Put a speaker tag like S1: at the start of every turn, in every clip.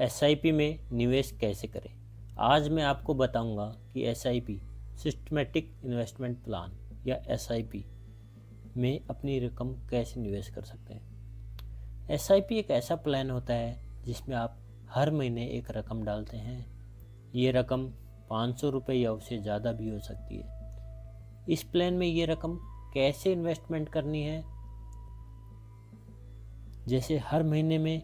S1: SIP में निवेश कैसे करें। आज मैं आपको बताऊंगा कि एसआईपी सिस्टमेटिक इन्वेस्टमेंट प्लान या एसआईपी में अपनी रकम कैसे निवेश कर सकते हैं। एसआईपी एक ऐसा प्लान होता है जिसमें आप हर महीने एक रकम डालते हैं। ये रकम 500 रुपये या उससे ज़्यादा भी हो सकती है। इस प्लान में ये रकम कैसे इन्वेस्टमेंट करनी है, जैसे हर महीने में,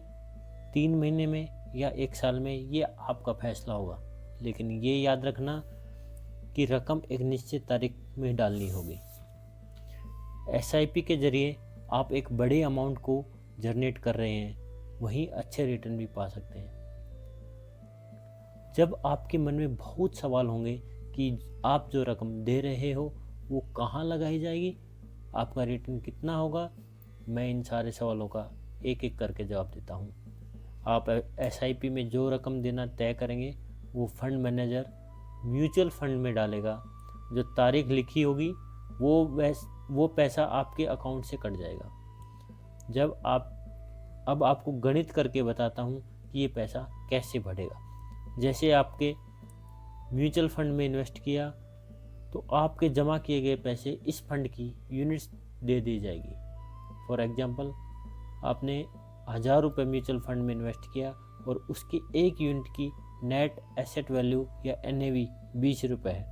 S1: 3 महीने में या 1 साल में, ये आपका फैसला होगा। लेकिन ये याद रखना कि रकम एक निश्चित तारीख में डालनी होगी। एसआईपी के जरिए आप एक बड़े अमाउंट को जनरेट कर रहे हैं, वहीं अच्छे रिटर्न भी पा सकते हैं। जब आपके मन में बहुत सवाल होंगे कि आप जो रकम दे रहे हो वो कहाँ लगाई जाएगी, आपका रिटर्न कितना होगा, मैं इन सारे सवालों का एक एक करके जवाब देता हूँ। आप एसआईपी में जो रकम देना तय करेंगे वो फंड मैनेजर म्यूचुअल फंड में डालेगा। जो तारीख लिखी होगी वो पैसा आपके अकाउंट से कट जाएगा। अब आपको गणित करके बताता हूँ कि ये पैसा कैसे बढ़ेगा। जैसे आपके म्यूचुअल फंड में इन्वेस्ट किया तो आपके जमा किए गए पैसे इस फंड की यूनिट्स दे दी जाएगी। फॉर एग्जांपल, आपने 1000 रुपये म्यूचुअल फंड में इन्वेस्ट किया और उसकी 1 यूनिट की नेट एसेट वैल्यू या एनएवी 20 रुपये है,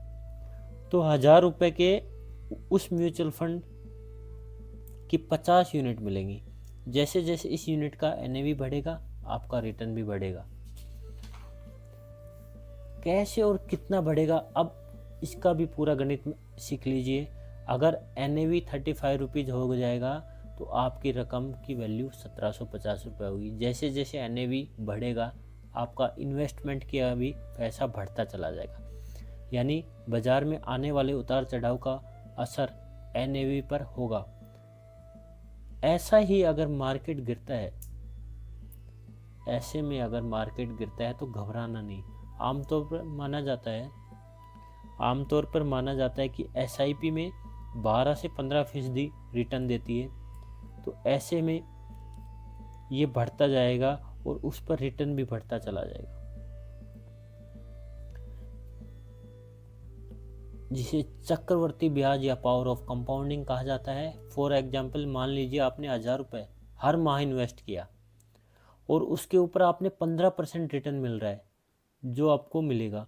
S1: तो 1000 रुपये के उस म्यूचुअल फंड की 50 यूनिट मिलेंगी। जैसे जैसे इस यूनिट का एनएवी बढ़ेगा आपका रिटर्न भी बढ़ेगा। कैसे और कितना बढ़ेगा, अब इसका भी पूरा गणित सीख लीजिए। अगर एनएवी 35 रुपीज़ हो जाएगा तो आपकी रकम की वैल्यू 1750 रुपये होगी। जैसे जैसे एनएवी बढ़ेगा आपका इन्वेस्टमेंट किया भी पैसा बढ़ता चला जाएगा। यानी बाजार में आने वाले उतार चढ़ाव का असर एनएवी पर होगा। ऐसा ही अगर मार्केट गिरता है, ऐसे में अगर मार्केट गिरता है तो घबराना नहीं। आमतौर पर माना जाता है कि एसआईपी में 12 से 15% रिटर्न देती है। तो ऐसे में ये बढ़ता जाएगा और उस पर रिटर्न भी बढ़ता चला जाएगा, जिसे चक्रवर्ती ब्याज या पावर ऑफ कंपाउंडिंग कहा जाता है। फॉर एग्जाम्पल, मान लीजिए आपने 1000 रुपये हर माह इन्वेस्ट किया और उसके ऊपर आपने 15% रिटर्न मिल रहा है। जो आपको मिलेगा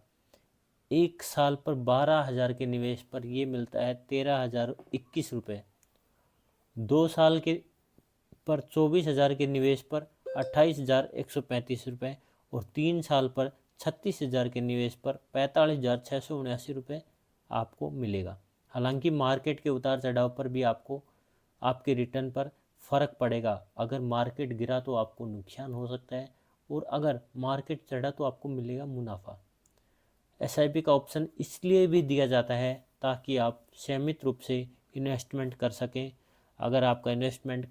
S1: 1 साल पर 12,000 के निवेश पर ये मिलता है 13,021 रुपये। 2 साल के पर 24,000 के निवेश पर 28,135 रुपये और 3 साल पर 36,000 के निवेश पर 45,679 रुपये आपको मिलेगा। हालांकि मार्केट के उतार चढ़ाव पर भी आपको आपके रिटर्न पर फ़र्क पड़ेगा। अगर मार्केट गिरा तो आपको नुकसान हो सकता है और अगर मार्केट चढ़ा तो आपको मिलेगा मुनाफा। एसआईपी का ऑप्शन इसलिए भी दिया जाता है ताकि आप सीमित रूप से इन्वेस्टमेंट कर सकें। अगर आपका इन्वेस्टमेंट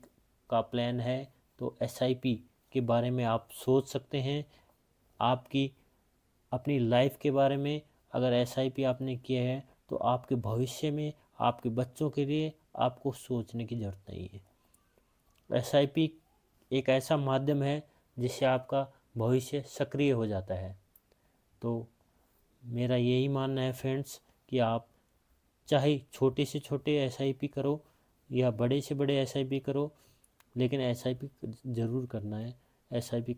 S1: का प्लान है तो एसआईपी के बारे में आप सोच सकते हैं। आपकी अपनी लाइफ के बारे में अगर एसआईपी आपने किया है तो आपके भविष्य में, आपके बच्चों के लिए आपको सोचने की ज़रूरत नहीं है। एसआईपी एक ऐसा माध्यम है जिससे आपका भविष्य सक्रिय हो जाता है। तो मेरा यही मानना है फ्रेंड्स कि आप चाहे छोटे से छोटे एसआईपी करो या बड़े से बड़े एसआईपी करो, लेकिन एसआईपी ज़रूर करना है। एसआईपी